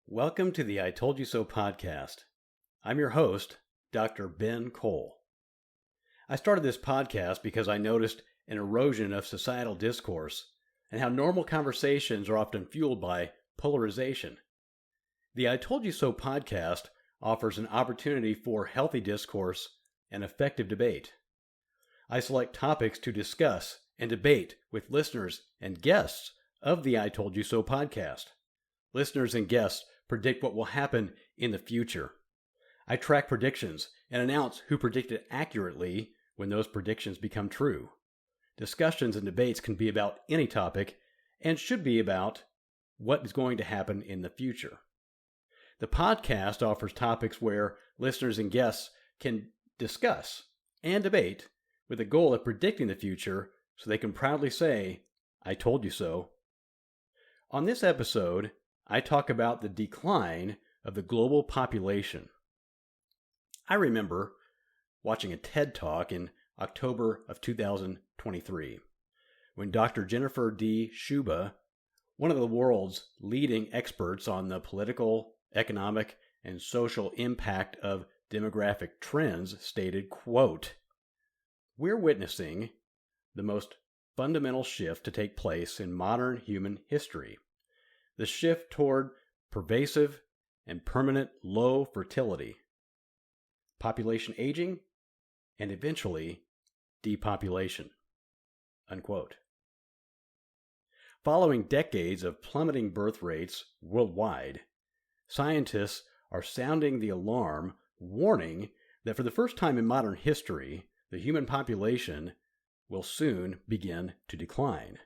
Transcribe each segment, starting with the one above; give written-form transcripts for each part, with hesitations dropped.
Welcome to the I Told You So podcast. I'm your host, Dr. Ben Kohl. I started this podcast because I noticed an erosion of societal discourse and how normal conversations are often fueled by polarization. The I Told You So podcast offers an opportunity for healthy discourse and effective debate. I select topics to discuss and debate with listeners and guests of the I Told You So podcast. Listeners and guests predict what will happen in the future. I track predictions and announce who predicted accurately when those predictions become true. Discussions and debates can be about any topic and should be about what is going to happen in the future. The podcast offers topics where listeners and guests can discuss and debate with the goal of predicting the future so they can proudly say, I told you so. On this episode, I talk about the decline of the global population. I remember watching a TED Talk in October of 2023 when Dr. Jennifer D. Shuba, one of the world's leading experts on the political, economic, and social impact of demographic trends, stated, quote, "We're witnessing the most fundamental shift to take place in modern human history. The shift toward pervasive and permanent low fertility, population aging, and eventually depopulation." Unquote. Following decades of plummeting birth rates worldwide, scientists are sounding the alarm, warning that for the first time in modern history, the human population will soon begin to decline.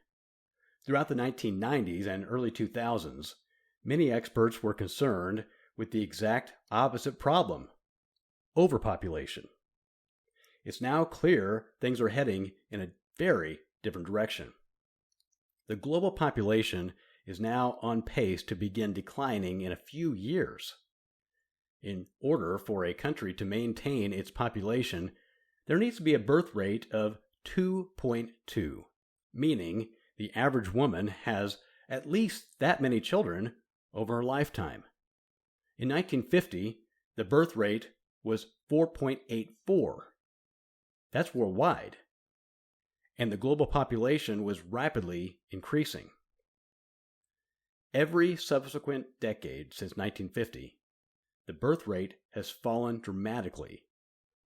Throughout the 1990s and early 2000s, many experts were concerned with the exact opposite problem: overpopulation. It's now clear things are heading in a very different direction. The global population is now on pace to begin declining in a few years. In order for a country to maintain its population, there needs to be a birth rate of 2.2, meaning the average woman has at least that many children over her lifetime. In 1950, the birth rate was 4.84. That's worldwide. And the global population was rapidly increasing. Every subsequent decade since 1950, the birth rate has fallen dramatically,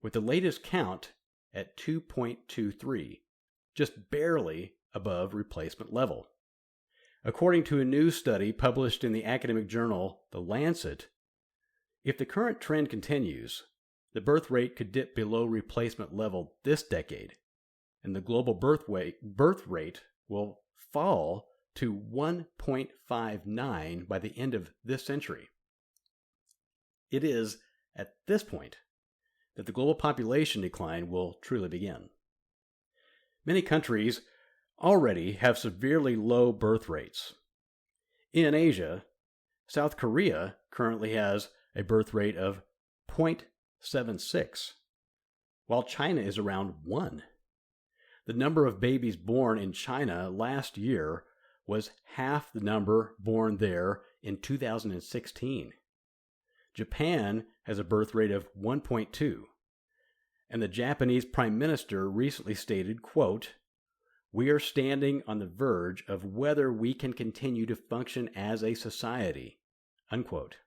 with the latest count at 2.23, just barely above replacement level. According to a new study published in the academic journal The Lancet, if the current trend continues, the birth rate could dip below replacement level this decade, and the global birth rate will fall to 1.59 by the end of this century. It is at this point that the global population decline will truly begin. Many countries already have severely low birth rates. In Asia, South Korea currently has a birth rate of 0.76, while China is around 1. The number of babies born in China last year was half the number born there in 2016. Japan has a birth rate of 1.2, and the Japanese Prime Minister recently stated, quote, "We are standing on the verge of whether we can continue to function as a society," unquote.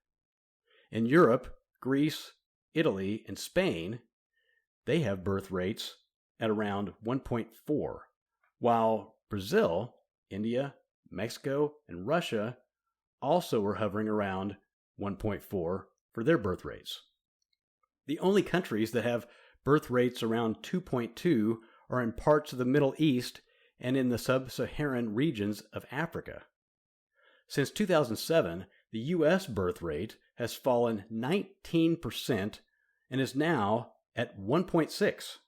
In Europe, Greece, Italy, and Spain, they have birth rates at around 1.4, while Brazil, India, Mexico, and Russia also are hovering around 1.4 for their birth rates. The only countries that have birth rates around 2.2 are in parts of the Middle East and in the sub-Saharan regions of Africa. Since 2007, the U.S. birth rate has fallen 19% and is now at 1.6.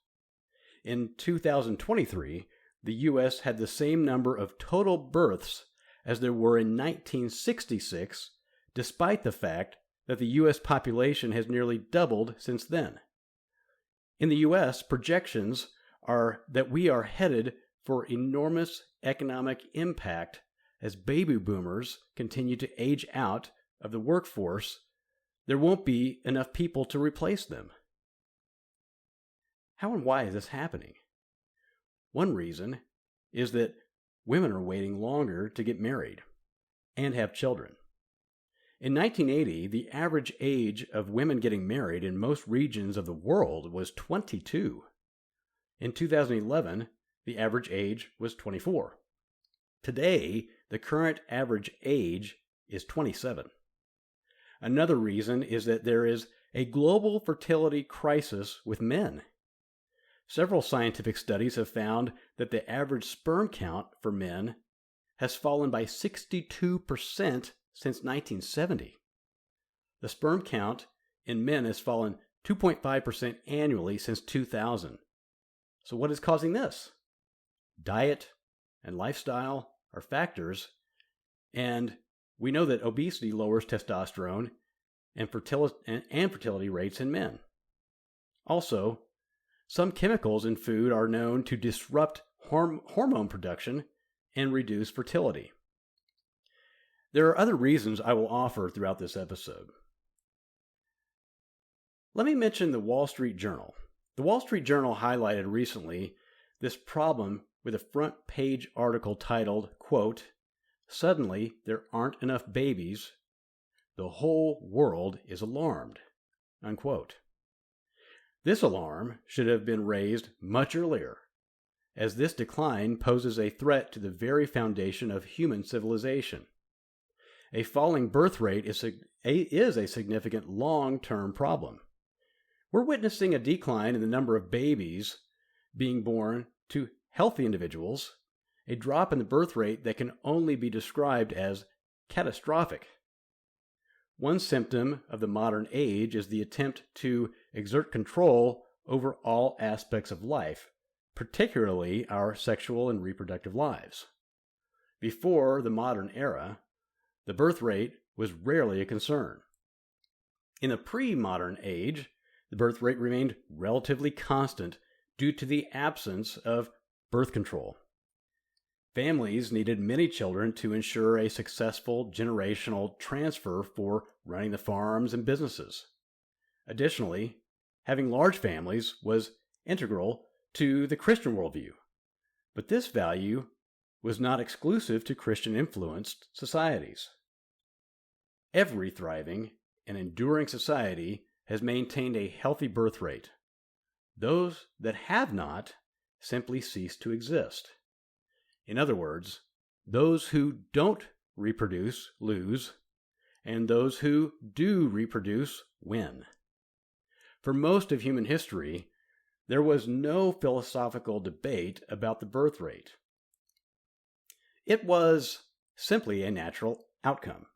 In 2023, the U.S. had the same number of total births as there were in 1966, despite the fact that the U.S. population has nearly doubled since then. In the U.S., projections are that we are headed for enormous economic impact as baby boomers continue to age out of the workforce, there won't be enough people to replace them. How and why is this happening? One reason is that women are waiting longer to get married and have children. In 1980, the average age of women getting married in most regions of the world was 22. In 2011, the average age was 24. Today, the current average age is 27. Another reason is that there is a global fertility crisis with men. Several scientific studies have found that the average sperm count for men has fallen by 62% since 1970. The sperm count in men has fallen 2.5% annually since 2000. So what is causing this? Diet and lifestyle are factors, and we know that obesity lowers testosterone and fertility rates in men. Also, some chemicals in food are known to disrupt hormone production and reduce fertility. There are other reasons I will offer throughout this episode. Let me mention the Wall Street Journal. The Wall Street Journal highlighted recently this problem with a front page article titled, quote, "Suddenly there aren't enough babies. The whole world is alarmed," unquote. This alarm should have been raised much earlier, as this decline poses a threat to the very foundation of human civilization. A falling birth rate is a significant long-term problem. We're witnessing a decline in the number of babies being born to healthy individuals, a drop in the birth rate that can only be described as catastrophic. One symptom of the modern age is the attempt to exert control over all aspects of life, particularly our sexual and reproductive lives. Before the modern era, the birth rate was rarely a concern. In the pre-modern age, the birth rate remained relatively constant due to the absence of birth control. Families needed many children to ensure a successful generational transfer for running the farms and businesses. Additionally, having large families was integral to the Christian worldview, but this value was not exclusive to Christian-influenced societies. Every thriving and enduring society has maintained a healthy birth rate. Those that have not simply cease to exist. In other words, those who don't reproduce lose, and those who do reproduce win. For most of human history, there was no philosophical debate about the birth rate. It was simply a natural outcome.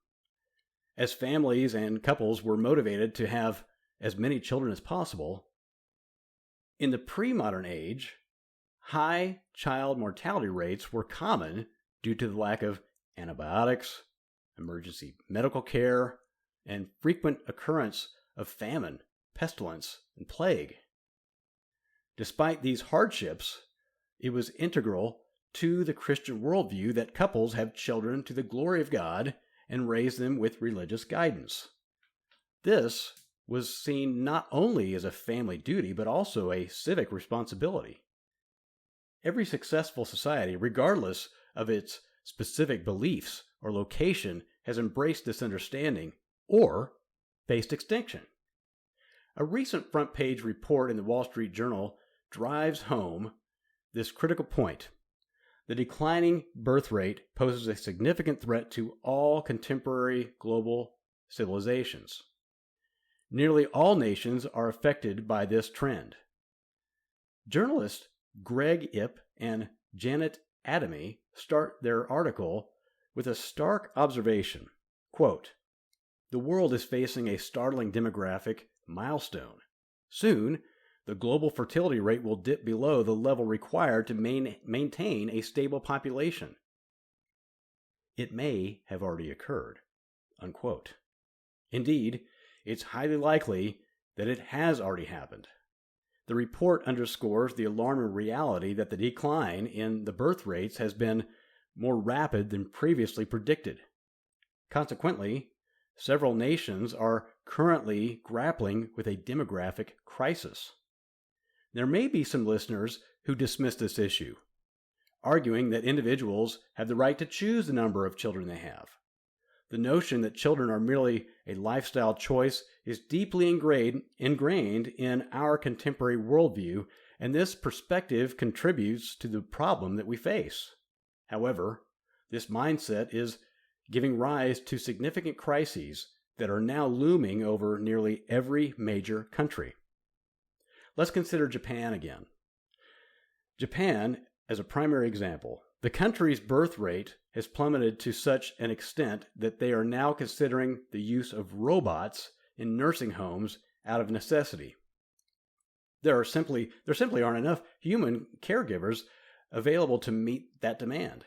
As families and couples were motivated to have as many children as possible, in the pre-modern age, high child mortality rates were common due to the lack of antibiotics, emergency medical care, and frequent occurrence of famine, pestilence, and plague. Despite these hardships, it was integral to the Christian worldview that couples have children to the glory of God and raise them with religious guidance. This was seen not only as a family duty, but also a civic responsibility. Every successful society, regardless of its specific beliefs or location, has embraced this understanding or faced extinction. A recent front page report in the Wall Street Journal drives home this critical point. The declining birth rate poses a significant threat to all contemporary global civilizations. Nearly all nations are affected by this trend. Journalists Greg Ip and Janet Adamy start their article with a stark observation. Quote, "The world is facing a startling demographic milestone. Soon, the global fertility rate will dip below the level required to maintain a stable population. It may have already occurred." Unquote. Indeed, it's highly likely that it has already happened. The report underscores the alarming reality that the decline in the birth rates has been more rapid than previously predicted. Consequently, several nations are currently grappling with a demographic crisis. There may be some listeners who dismiss this issue, arguing that individuals have the right to choose the number of children they have. The notion that children are merely a lifestyle choice is deeply ingrained in our contemporary worldview, and this perspective contributes to the problem that we face. However, this mindset is giving rise to significant crises that are now looming over nearly every major country. Let's consider Japan again. Japan, as a primary example, the country's birth rate has plummeted to such an extent that they are now considering the use of robots in nursing homes out of necessity. There simply aren't enough human caregivers available to meet that demand.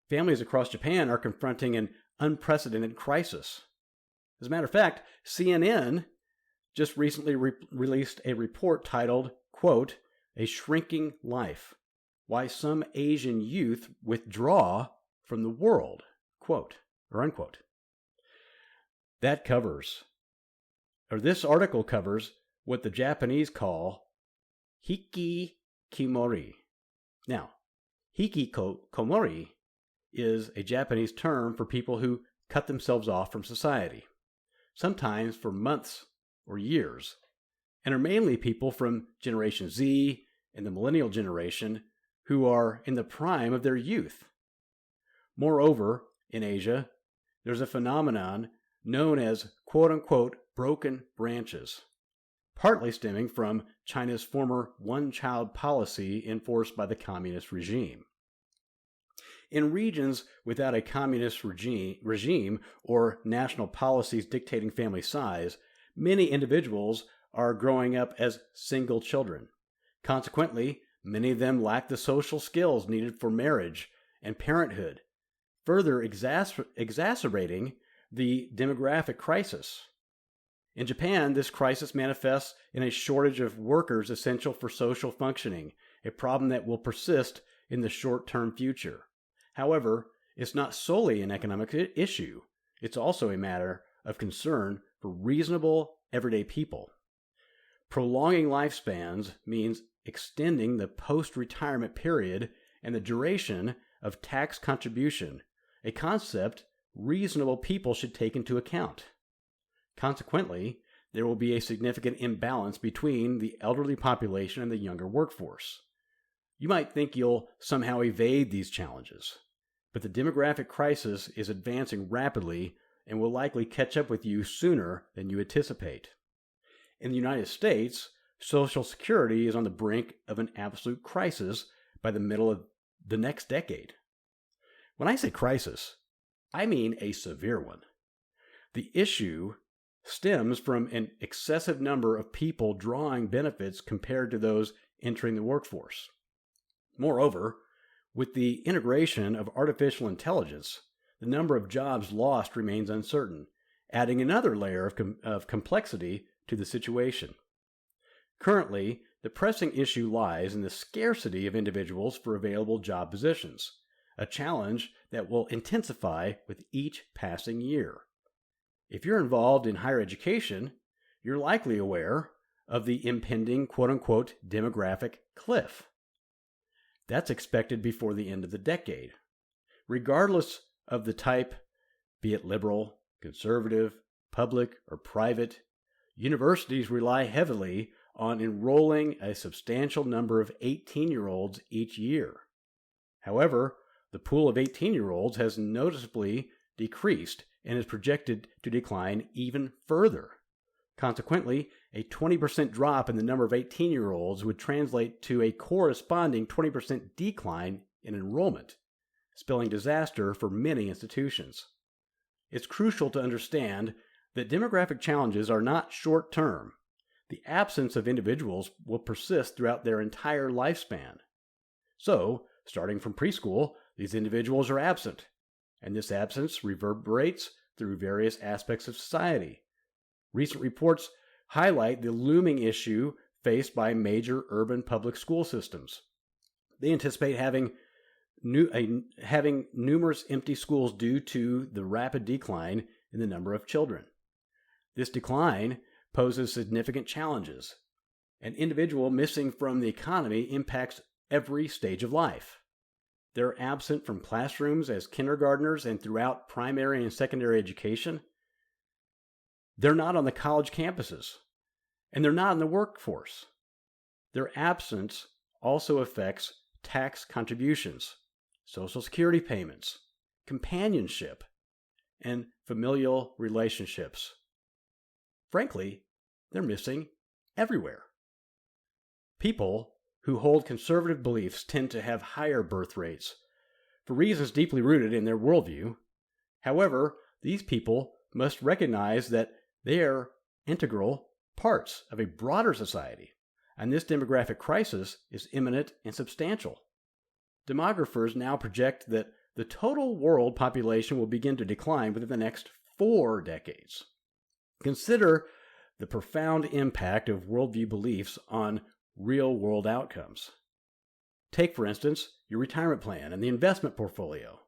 Families across Japan are confronting an unprecedented crisis. As a matter of fact, CNN just recently released a report titled, quote, "A Shrinking Life: Why Some Asian Youth Withdraw from the World," quote, or unquote. This article covers what the Japanese call hikikomori. Now, hikikomori is a Japanese term for people who cut themselves off from society, sometimes for months or years, and are mainly people from Generation Z and the millennial generation who are in the prime of their youth. Moreover, in Asia, there's a phenomenon known as quote-unquote broken branches, partly stemming from China's former one-child policy enforced by the communist regime. In regions without a communist regime or national policies dictating family size, many individuals are growing up as single children. Consequently, many of them lack the social skills needed for marriage and parenthood, further exacerbating the demographic crisis. In Japan, this crisis manifests in a shortage of workers essential for social functioning, a problem that will persist in the short-term future. However, it's not solely an economic issue. It's also a matter of concern for reasonable, everyday people. Prolonging lifespans means extending the post-retirement period and the duration of tax contribution, a concept reasonable people should take into account. Consequently, there will be a significant imbalance between the elderly population and the younger workforce. You might think you'll somehow evade these challenges, but the demographic crisis is advancing rapidly and will likely catch up with you sooner than you anticipate. In the United States, Social Security is on the brink of an absolute crisis by the middle of the next decade. When I say crisis, I mean a severe one. The issue stems from an excessive number of people drawing benefits compared to those entering the workforce. Moreover, with the integration of artificial intelligence, the number of jobs lost remains uncertain, adding another layer of complexity to the situation. Currently, the pressing issue lies in the scarcity of individuals for available job positions, a challenge that will intensify with each passing year. If you're involved in higher education, you're likely aware of the impending quote-unquote demographic cliff. That's expected before the end of the decade. Regardless of the type, be it liberal, conservative, public, or private, universities rely heavily on enrolling a substantial number of 18-year-olds each year. However, the pool of 18-year-olds has noticeably decreased and is projected to decline even further. Consequently, a 20% drop in the number of 18-year-olds would translate to a corresponding 20% decline in enrollment, spelling disaster for many institutions. It's crucial to understand that demographic challenges are not short-term. The absence of individuals will persist throughout their entire lifespan. So, starting from preschool, these individuals are absent, and this absence reverberates through various aspects of society. Recent reports highlight the looming issue faced by major urban public school systems. They anticipate having numerous empty schools due to the rapid decline in the number of children. This decline poses significant challenges. An individual missing from the economy impacts every stage of life. They're absent from classrooms as kindergartners and throughout primary and secondary education. They're not on the college campuses, and they're not in the workforce. Their absence also affects tax contributions, Social Security payments, companionship, and familial relationships. Frankly, they're missing everywhere. People who hold conservative beliefs tend to have higher birth rates for reasons deeply rooted in their worldview. However, these people must recognize that they are integral parts of a broader society, and this demographic crisis is imminent and substantial. Demographers now project that the total world population will begin to decline within the next 4 decades. Consider the profound impact of worldview beliefs on real-world outcomes. Take, for instance, your retirement plan and the investment portfolio.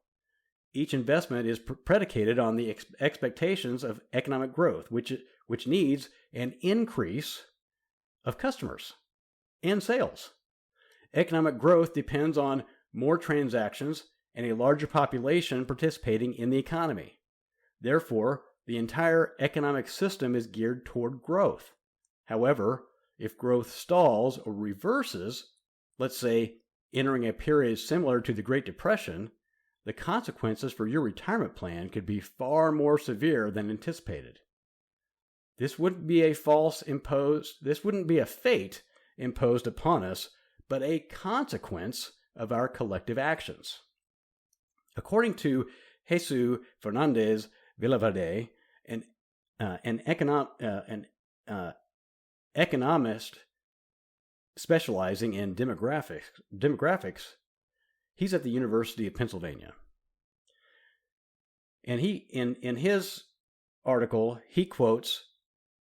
Each investment is predicated on the expectations of economic growth, which needs an increase of customers and sales. Economic growth depends on more transactions and a larger population participating in the economy. Therefore, the entire economic system is geared toward growth. However, if growth stalls or reverses, let's say entering a period similar to the Great Depression, the consequences for your retirement plan could be far more severe than anticipated. This wouldn't be a fate imposed upon us, but a consequence of our collective actions. According to Jesus Fernandez Villaverde, an economist specializing in demographics, he's at the University of Pennsylvania. And in his article, he quotes,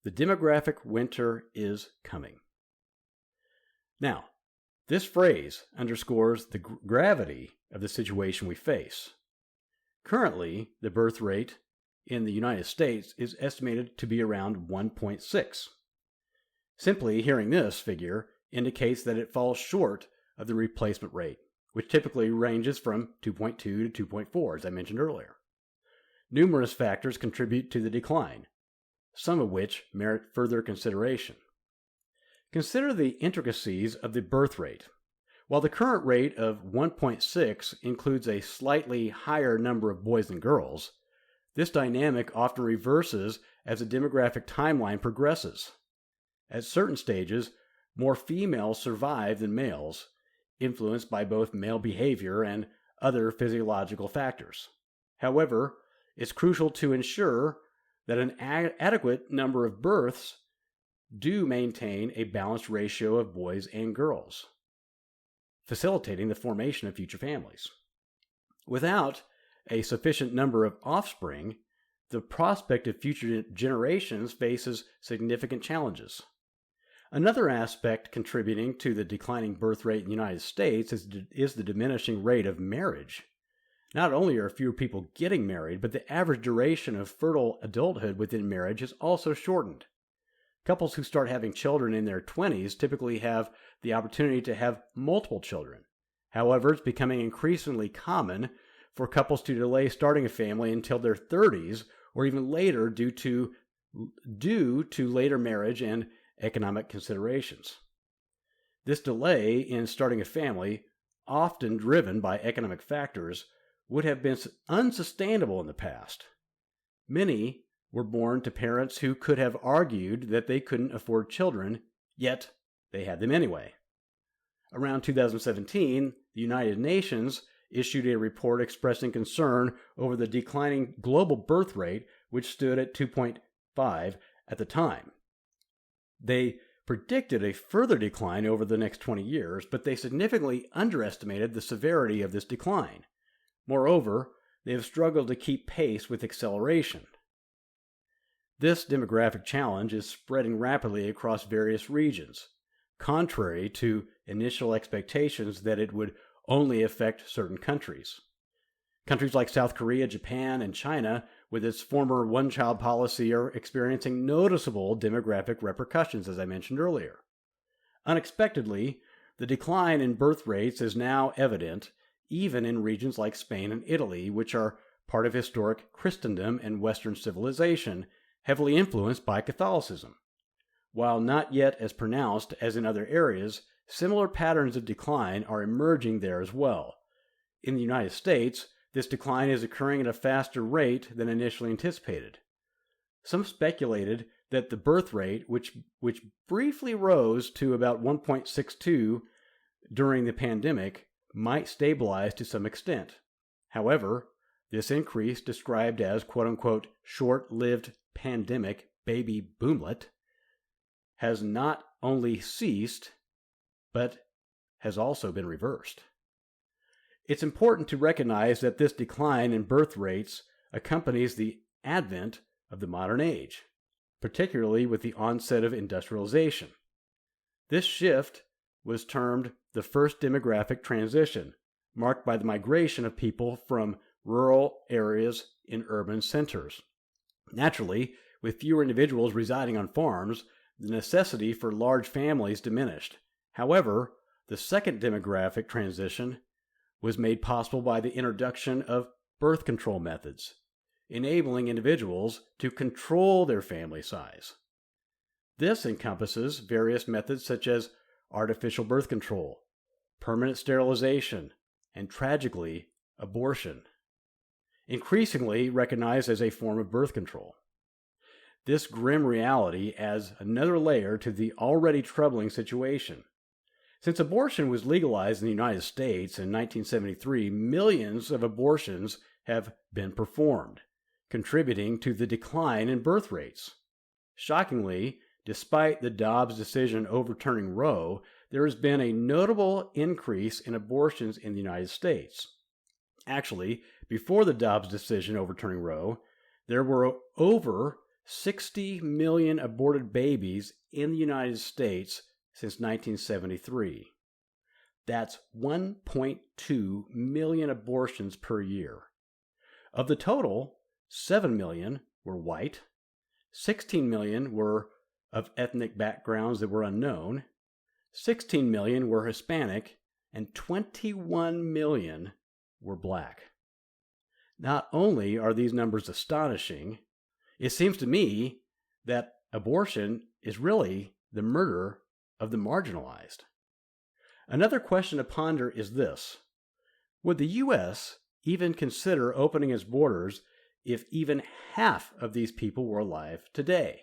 "The demographic winter is coming." Now, this phrase underscores the gravity of the situation we face. Currently, the birth rate in the United States is estimated to be around 1.6. Simply hearing this figure indicates that it falls short of the replacement rate, which typically ranges from 2.2 to 2.4, as I mentioned earlier. Numerous factors contribute to the decline, some of which merit further consideration. Consider the intricacies of the birth rate. While the current rate of 1.6 includes a slightly higher number of boys than girls, this dynamic often reverses as the demographic timeline progresses. At certain stages, more females survive than males, influenced by both male behavior and other physiological factors. However, it's crucial to ensure that an adequate number of births do maintain a balanced ratio of boys and girls, facilitating the formation of future families. Without a sufficient number of offspring, the prospect of future generations faces significant challenges. Another aspect contributing to the declining birth rate in the United States is the diminishing rate of marriage. Not only are fewer people getting married, but the average duration of fertile adulthood within marriage is also shortened. Couples who start having children in their 20s typically have the opportunity to have multiple children. However, it's becoming increasingly common for couples to delay starting a family until their 30s or even later due to later marriage and economic considerations. This delay in starting a family, often driven by economic factors, would have been unsustainable in the past. Many were born to parents who could have argued that they couldn't afford children, yet they had them anyway. Around 2017, the United Nations issued a report expressing concern over the declining global birth rate, which stood at 2.5 at the time. They predicted a further decline over the next 20 years, but they significantly underestimated the severity of this decline. Moreover, they have struggled to keep pace with acceleration. This demographic challenge is spreading rapidly across various regions, contrary to initial expectations that it would only affect certain countries. Countries like South Korea, Japan, and China with its former one-child policy are experiencing noticeable demographic repercussions, as I mentioned earlier. Unexpectedly, the decline in birth rates is now evident even in regions like Spain and Italy, which are part of historic Christendom and Western civilization, heavily influenced by Catholicism. While not yet as pronounced as in other areas, similar patterns of decline are emerging there as well. In the United States, this decline is occurring at a faster rate than initially anticipated. Some speculated that the birth rate, which briefly rose to about 1.62 during the pandemic, might stabilize to some extent. However, this increase, described as quote-unquote short-lived pandemic baby boomlet, has not only ceased, but has also been reversed. It's important to recognize that this decline in birth rates accompanies the advent of the modern age, particularly with the onset of industrialization. This shift was termed the first demographic transition, marked by the migration of people from rural areas in urban centers. Naturally, with fewer individuals residing on farms, the necessity for large families diminished. However, the second demographic transition was made possible by the introduction of birth control methods, enabling individuals to control their family size. This encompasses various methods such as artificial birth control, permanent sterilization, and tragically, abortion, increasingly recognized as a form of birth control. This grim reality adds another layer to the already troubling situation. Since abortion was legalized in the United States in 1973, millions of abortions have been performed, contributing to the decline in birth rates. Shockingly, despite the Dobbs decision overturning Roe, there has been a notable increase in abortions in the United States. Actually, before the Dobbs decision overturning Roe, there were over 60 million aborted babies in the United States since 1973. That's 1.2 million abortions per year. Of the total, 7 million were white, 16 million were of ethnic backgrounds that were unknown, 16 million were Hispanic, and 21 million were black. Not only are these numbers astonishing, it seems to me that abortion is really the murder of the marginalized. Another question to ponder is this: would the U.S. even consider opening its borders if even half of these people were alive today?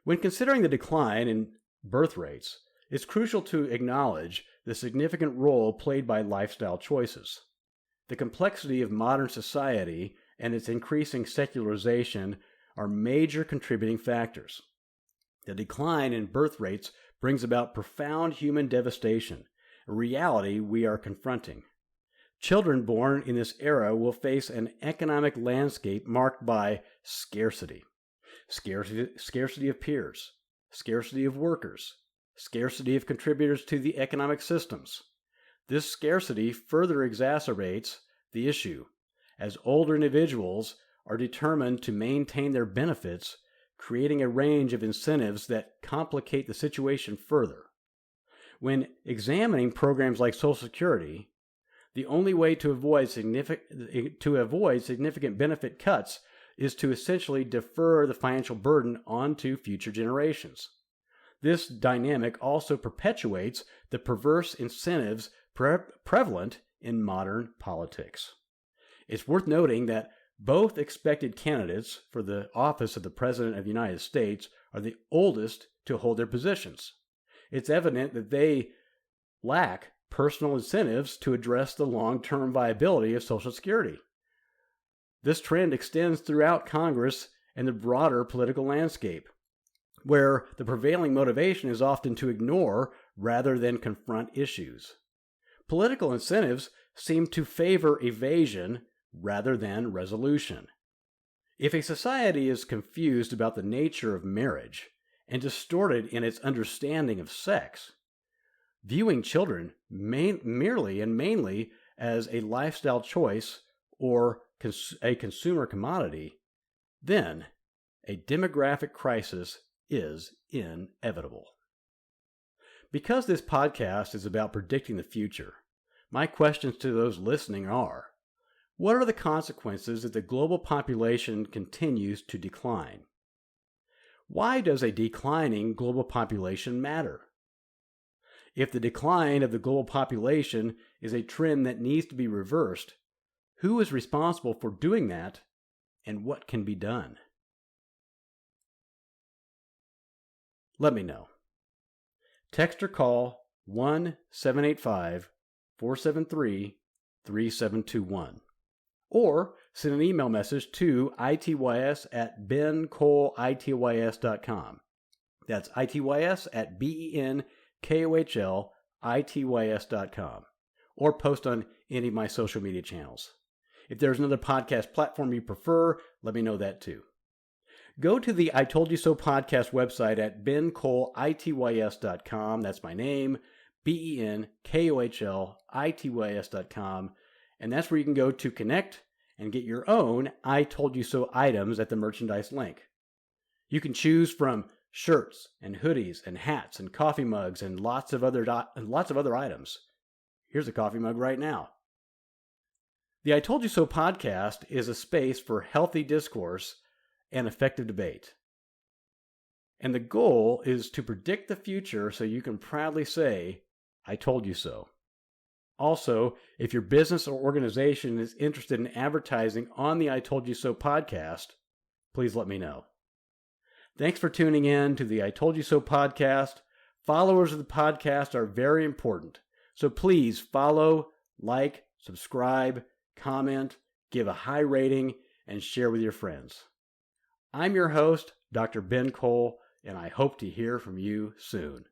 When considering the decline in birth rates, it's crucial to acknowledge the significant role played by lifestyle choices. The complexity of modern society and its increasing secularization are major contributing factors. The decline in birth rates brings about profound human devastation, a reality we are confronting. Children born in this era will face an economic landscape marked by scarcity. Scarcity of peers, scarcity of workers, scarcity of contributors to the economic systems. This scarcity further exacerbates the issue, as older individuals are determined to maintain their benefits, creating a range of incentives that complicate the situation further. When examining programs like Social Security, the only way to avoid significant benefit cuts is to essentially defer the financial burden onto future generations. This dynamic also perpetuates the perverse incentives prevalent in modern politics. It's worth noting that both expected candidates for the office of the President of the United States are the oldest to hold their positions. It's evident that they lack personal incentives to address the long-term viability of Social Security. This trend extends throughout Congress and the broader political landscape, where the prevailing motivation is often to ignore rather than confront issues. Political incentives seem to favor evasion rather than resolution. If a society is confused about the nature of marriage and distorted in its understanding of sex, viewing children merely and mainly as a lifestyle choice or a consumer commodity, then a demographic crisis is inevitable. Because this podcast is about predicting the future, my questions to those listening are, what are the consequences if the global population continues to decline? Why does a declining global population matter? If the decline of the global population is a trend that needs to be reversed, who is responsible for doing that, and what can be done? Let me know. Text or call 1-785-473-3721. Or send an email message to ITYS@BenKohlITYS.com. That's ITYS@BenKohlITYS.com. Or post on any of my social media channels. If there's another podcast platform you prefer, let me know that too. Go to the I Told You So podcast website at BenKohlITYS.com. That's my name, BenKohlITYS.com. And that's where you can go to connect and get your own I Told You So items at the merchandise link. You can choose from shirts and hoodies and hats and coffee mugs and lots of other items. Here's a coffee mug right now. The I Told You So podcast is a space for healthy discourse and effective debate. And the goal is to predict the future so you can proudly say, I told you so. Also, if your business or organization is interested in advertising on the I Told You So podcast, please let me know. Thanks for tuning in to the I Told You So podcast. Followers of the podcast are very important. So please follow, like, subscribe, comment, give a high rating, and share with your friends. I'm your host, Dr. Ben Kohl, and I hope to hear from you soon.